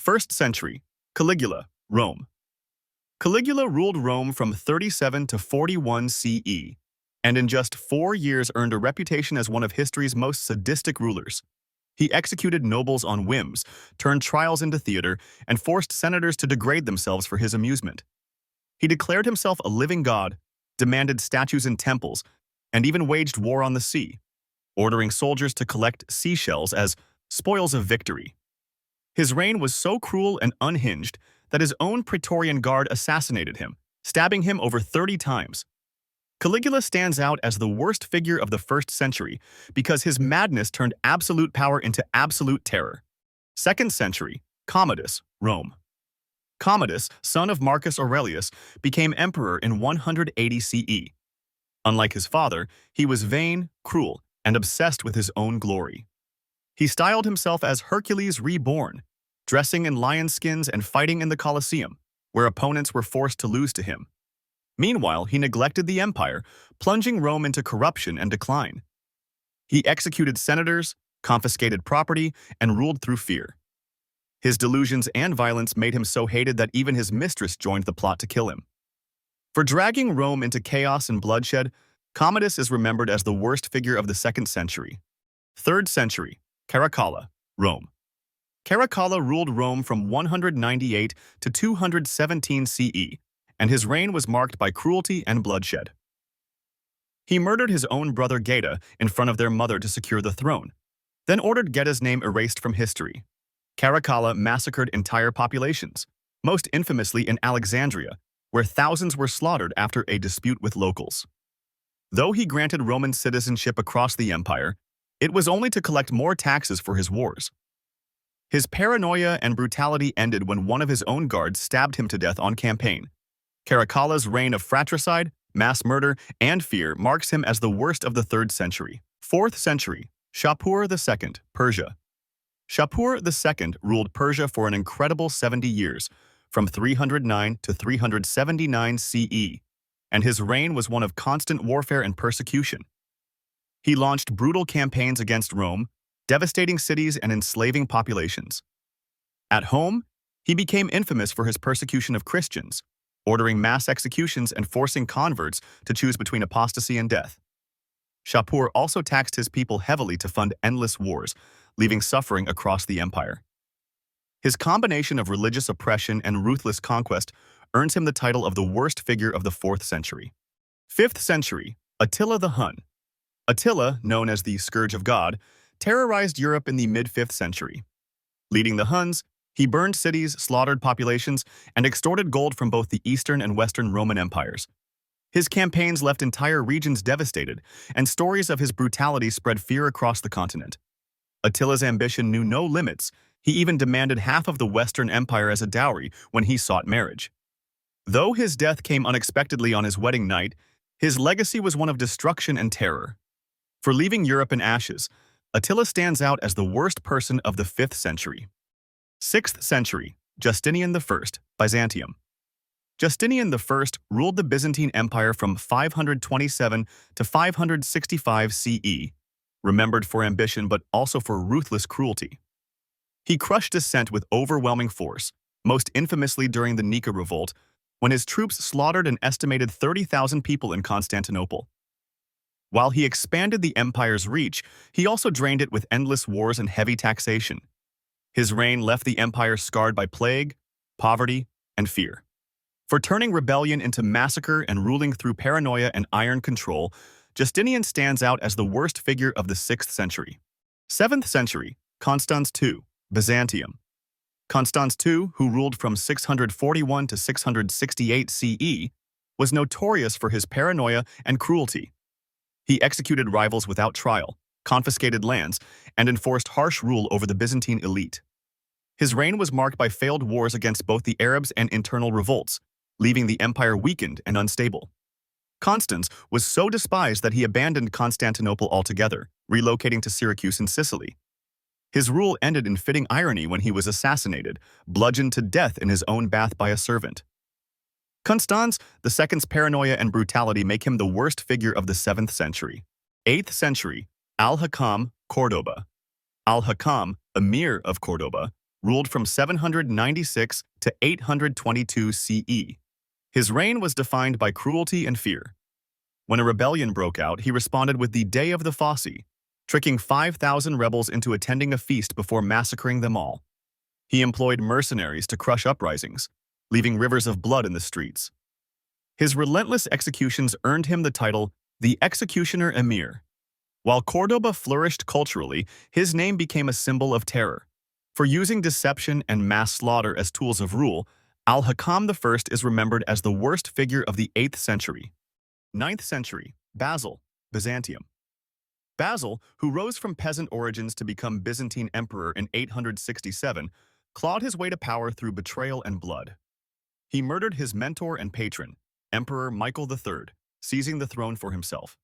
1st century, Caligula, Rome. Caligula ruled Rome from 37 to 41 CE, and in just 4 years earned a reputation as one of history's most sadistic rulers. He executed nobles on whims, turned trials into theater, and forced senators to degrade themselves for his amusement. He declared himself a living god, demanded statues in temples, and even waged war on the sea, ordering soldiers to collect seashells as spoils of victory. His reign was so cruel and unhinged that his own Praetorian Guard assassinated him, stabbing him over 30 times. Caligula stands out as the worst figure of the 1st century because his madness turned absolute power into absolute terror. 2nd century, Commodus, Rome. Commodus, son of Marcus Aurelius, became emperor in 180 CE. Unlike his father, he was vain, cruel, and obsessed with his own glory. He styled himself as Hercules reborn, dressing in lion skins and fighting in the Colosseum, where opponents were forced to lose to him. Meanwhile, he neglected the empire, plunging Rome into corruption and decline. He executed senators, confiscated property, and ruled through fear. His delusions and violence made him so hated that even his mistress joined the plot to kill him. For dragging Rome into chaos and bloodshed, Commodus is remembered as the worst figure of the 2nd century. 3rd century, Caracalla, Rome. Caracalla ruled Rome from 198 to 217 CE, and his reign was marked by cruelty and bloodshed. He murdered his own brother Geta in front of their mother to secure the throne, then ordered Geta's name erased from history. Caracalla massacred entire populations, most infamously in Alexandria, where thousands were slaughtered after a dispute with locals. Though he granted Roman citizenship across the empire, it was only to collect more taxes for his wars. His paranoia and brutality ended when one of his own guards stabbed him to death on campaign. Caracalla's reign of fratricide, mass murder, and fear marks him as the worst of the 3rd century. 4th century, Shapur II, Persia. Shapur II ruled Persia for an incredible 70 years, from 309 to 379 CE, and his reign was one of constant warfare and persecution. He launched brutal campaigns against Rome, devastating cities and enslaving populations. At home, he became infamous for his persecution of Christians, ordering mass executions and forcing converts to choose between apostasy and death. Shapur also taxed his people heavily to fund endless wars, leaving suffering across the empire. His combination of religious oppression and ruthless conquest earns him the title of the worst figure of the 4th century. 5th century, Attila the Hun. Attila, known as the Scourge of God, terrorized Europe in the mid-5th century. Leading the Huns, he burned cities, slaughtered populations, and extorted gold from both the Eastern and Western Roman empires. His campaigns left entire regions devastated, and stories of his brutality spread fear across the continent. Attila's ambition knew no limits. He even demanded half of the Western Empire as a dowry when he sought marriage. Though his death came unexpectedly on his wedding night, his legacy was one of destruction and terror. For leaving Europe in ashes, Attila stands out as the worst person of the 5th century. 6th century, Justinian I, Byzantium. Justinian I ruled the Byzantine Empire from 527 to 565 CE, remembered for ambition but also for ruthless cruelty. He crushed dissent with overwhelming force, most infamously during the Nika Revolt, when his troops slaughtered an estimated 30,000 people in Constantinople. While he expanded the empire's reach, he also drained it with endless wars and heavy taxation. His reign left the empire scarred by plague, poverty, and fear. For turning rebellion into massacre and ruling through paranoia and iron control, Justinian stands out as the worst figure of the 6th century. 7th century, Constans II, Byzantium. Constans II, who ruled from 641 to 668 CE, was notorious for his paranoia and cruelty. He executed rivals without trial, confiscated lands, and enforced harsh rule over the Byzantine elite. His reign was marked by failed wars against both the Arabs and internal revolts, leaving the empire weakened and unstable. Constans was so despised that he abandoned Constantinople altogether, relocating to Syracuse in Sicily. His rule ended in fitting irony when he was assassinated, bludgeoned to death in his own bath by a servant. Constans II's paranoia and brutality make him the worst figure of the 7th century. 8th century, Al-Hakam, Cordoba. Al-Hakam, emir of Cordoba, ruled from 796 to 822 CE. His reign was defined by cruelty and fear. When a rebellion broke out, he responded with the Day of the Fosse, tricking 5,000 rebels into attending a feast before massacring them all. He employed mercenaries to crush uprisings, leaving rivers of blood in the streets. His relentless executions earned him the title the Executioner Emir. While Cordoba flourished culturally, his name became a symbol of terror. For using deception and mass slaughter as tools of rule, Al-Hakam I is remembered as the worst figure of the 8th century. 9th century, Basil, Byzantium. Basil, who rose from peasant origins to become Byzantine emperor in 867, clawed his way to power through betrayal and blood. He murdered his mentor and patron, Emperor Michael III, seizing the throne for himself.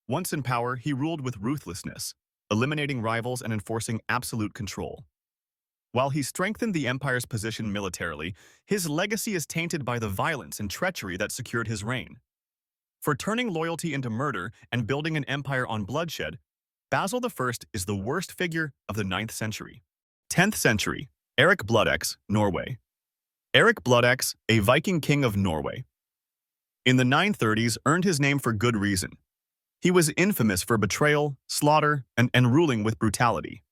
Once in power, he ruled with ruthlessness, eliminating rivals and enforcing absolute control. While he strengthened the empire's position militarily, his legacy is tainted by the violence and treachery that secured his reign. For turning loyalty into murder and building an empire on bloodshed, Basil I is the worst figure of the 9th century. 10th century, Erik Bloodaxe, Norway. Erik Bloodaxe, a Viking king of Norway. In the 930s, earned his name for good reason. He was infamous for betrayal, slaughter, and ruling with brutality.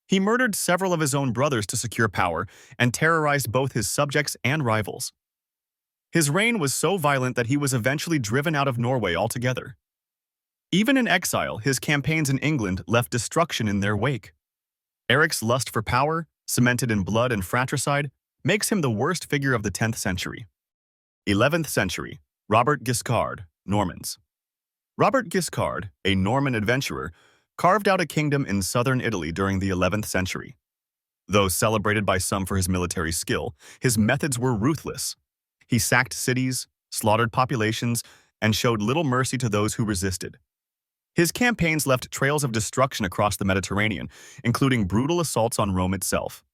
He murdered several of his own brothers to secure power and terrorized both his subjects and rivals. His reign was so violent that he was eventually driven out of Norway altogether. Even in exile, his campaigns in England left destruction in their wake. Erik's lust for power, cemented in blood and fratricide, makes him the worst figure of the 10th century. 11th century, Robert Guiscard, Normans. Robert Guiscard, a Norman adventurer, carved out a kingdom in southern Italy during the 11th century. Though celebrated by some for his military skill, his methods were ruthless. He sacked cities, slaughtered populations, and showed little mercy to those who resisted. His campaigns left trails of destruction across the Mediterranean, including brutal assaults on Rome itself.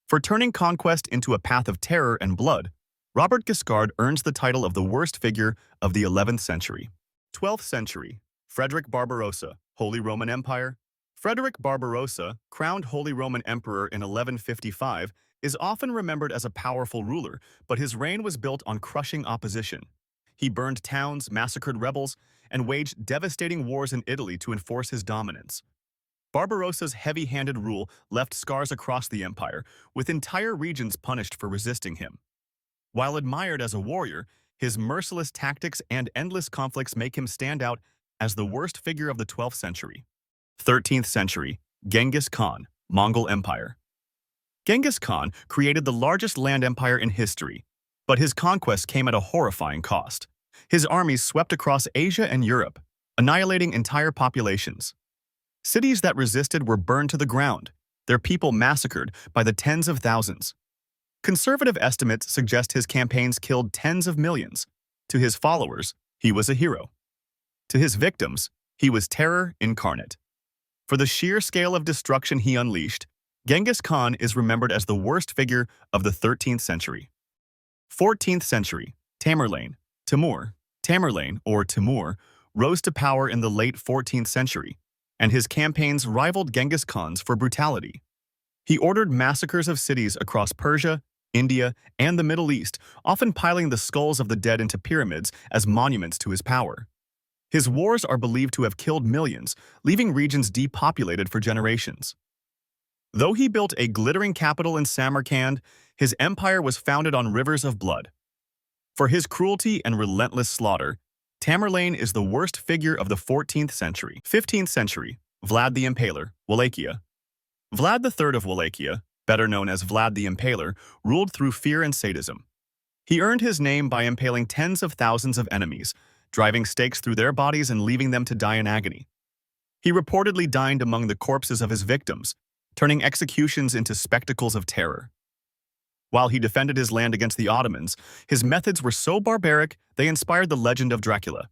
For turning conquest into a path of terror and blood, Robert Guiscard earns the title of the worst figure of the 11th century. 12th century, Frederick Barbarossa, Holy Roman Empire. Frederick Barbarossa, crowned Holy Roman Emperor in 1155, is often remembered as a powerful ruler, but his reign was built on crushing opposition. He burned towns, massacred rebels, and waged devastating wars in Italy to enforce his dominance. Barbarossa's heavy-handed rule left scars across the empire, with entire regions punished for resisting him. While admired as a warrior, his merciless tactics and endless conflicts make him stand out as the worst figure of the 12th century. 13th century, Genghis Khan, Mongol Empire. Genghis Khan created the largest land empire in history, but his conquest came at a horrifying cost. His armies swept across Asia and Europe, annihilating entire populations. Cities that resisted were burned to the ground, their people massacred by the tens of thousands. Conservative estimates suggest his campaigns killed tens of millions. To his followers, he was a hero. To his victims, he was terror incarnate. For the sheer scale of destruction he unleashed, Genghis Khan is remembered as the worst figure of the 13th century. 14th century, Tamerlane, Tamerlane, or Timur, rose to power in the late 14th century, and his campaigns rivaled Genghis Khan's for brutality. He ordered massacres of cities across Persia, India, and the Middle East, often piling the skulls of the dead into pyramids as monuments to his power. His wars are believed to have killed millions, leaving regions depopulated for generations. Though he built a glittering capital in Samarkand, his empire was founded on rivers of blood. For his cruelty and relentless slaughter, Tamerlane is the worst figure of the 14th century. 15th century, Vlad the Impaler, Wallachia. Vlad III of Wallachia, better known as Vlad the Impaler, ruled through fear and sadism. He earned his name by impaling tens of thousands of enemies, driving stakes through their bodies and leaving them to die in agony. He reportedly dined among the corpses of his victims, turning executions into spectacles of terror. While he defended his land against the Ottomans, his methods were so barbaric they inspired the legend of Dracula.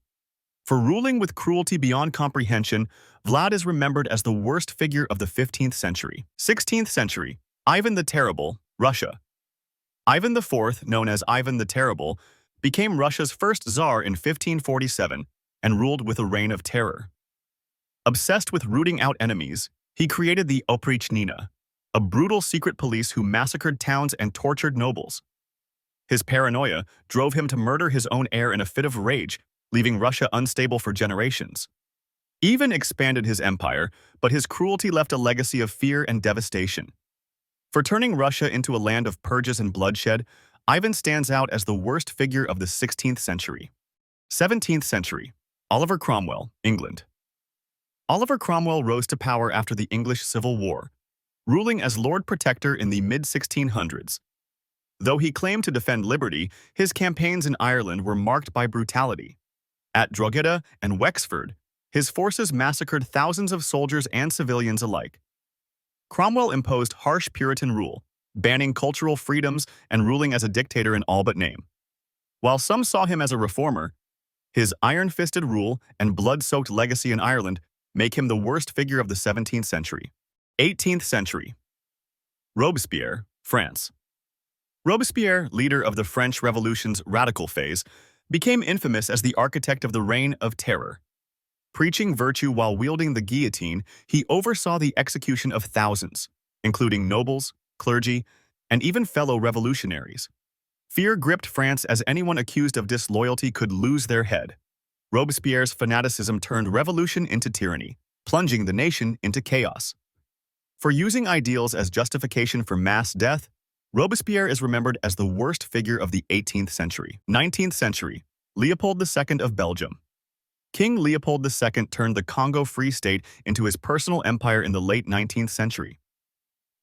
For ruling with cruelty beyond comprehension, Vlad is remembered as the worst figure of the 15th century. 16th century, Ivan the Terrible, Russia. Ivan IV, known as Ivan the Terrible, became Russia's first Tsar in 1547 and ruled with a reign of terror. Obsessed with rooting out enemies, he created the Oprichnina, a brutal secret police who massacred towns and tortured nobles. His paranoia drove him to murder his own heir in a fit of rage, leaving Russia unstable for generations. Even expanded his empire, but his cruelty left a legacy of fear and devastation. For turning Russia into a land of purges and bloodshed, Ivan stands out as the worst figure of the 16th century. 17th century. Oliver Cromwell, England. Oliver Cromwell rose to power after the English Civil War, ruling as Lord Protector in the mid-1600s. Though he claimed to defend liberty, his campaigns in Ireland were marked by brutality. At Drogheda and Wexford, his forces massacred thousands of soldiers and civilians alike. Cromwell imposed harsh Puritan rule, banning cultural freedoms and ruling as a dictator in all but name. While some saw him as a reformer, his iron-fisted rule and blood-soaked legacy in Ireland make him the worst figure of the 17th century. 18th century. Robespierre, France. Robespierre, leader of the French Revolution's radical phase, became infamous as the architect of the Reign of Terror. Preaching virtue while wielding the guillotine, he oversaw the execution of thousands, including nobles, clergy, and even fellow revolutionaries. Fear gripped France as anyone accused of disloyalty could lose their head. Robespierre's fanaticism turned revolution into tyranny, plunging the nation into chaos. For using ideals as justification for mass death, Robespierre is remembered as the worst figure of the 18th century. 19th century. Leopold II of Belgium. King Leopold II turned the Congo Free State into his personal empire in the late 19th century.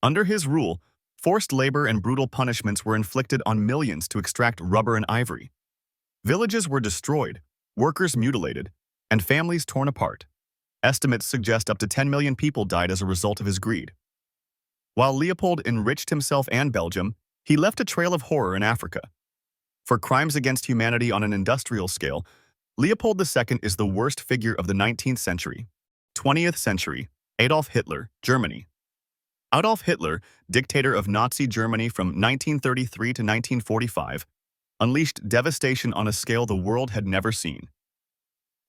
Under his rule, forced labor and brutal punishments were inflicted on millions to extract rubber and ivory. Villages were destroyed, workers mutilated, and families torn apart. Estimates suggest up to 10 million people died as a result of his greed. While Leopold enriched himself and Belgium, he left a trail of horror in Africa. For crimes against humanity on an industrial scale, Leopold II is the worst figure of the 19th century. 20th century. Adolf Hitler, Germany. Adolf Hitler, dictator of Nazi Germany from 1933 to 1945, unleashed devastation on a scale the world had never seen.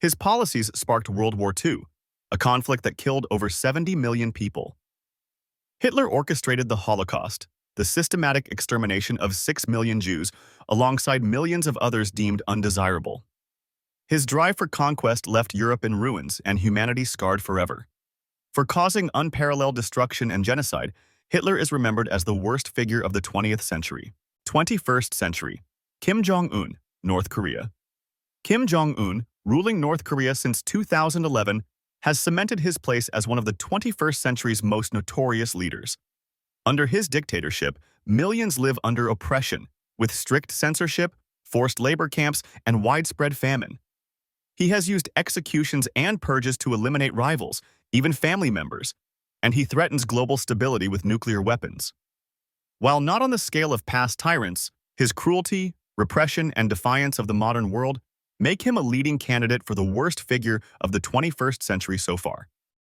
His policies sparked World War II, a conflict that killed over 70 million people. Hitler orchestrated the Holocaust, the systematic extermination of 6 million Jews, alongside millions of others deemed undesirable. His drive for conquest left Europe in ruins and humanity scarred forever. For causing unparalleled destruction and genocide, Hitler is remembered as the worst figure of the 20th century. 21st century. Kim Jong-un, North Korea. Kim Jong-un, ruling North Korea since 2011, has cemented his place as one of the 21st century's most notorious leaders. Under his dictatorship, millions live under oppression, with strict censorship, forced labor camps, and widespread famine. He has used executions and purges to eliminate rivals, even family members, and he threatens global stability with nuclear weapons. While not on the scale of past tyrants, his cruelty, repression, and defiance of the modern world make him a leading candidate for the worst figure of the 21st century so far.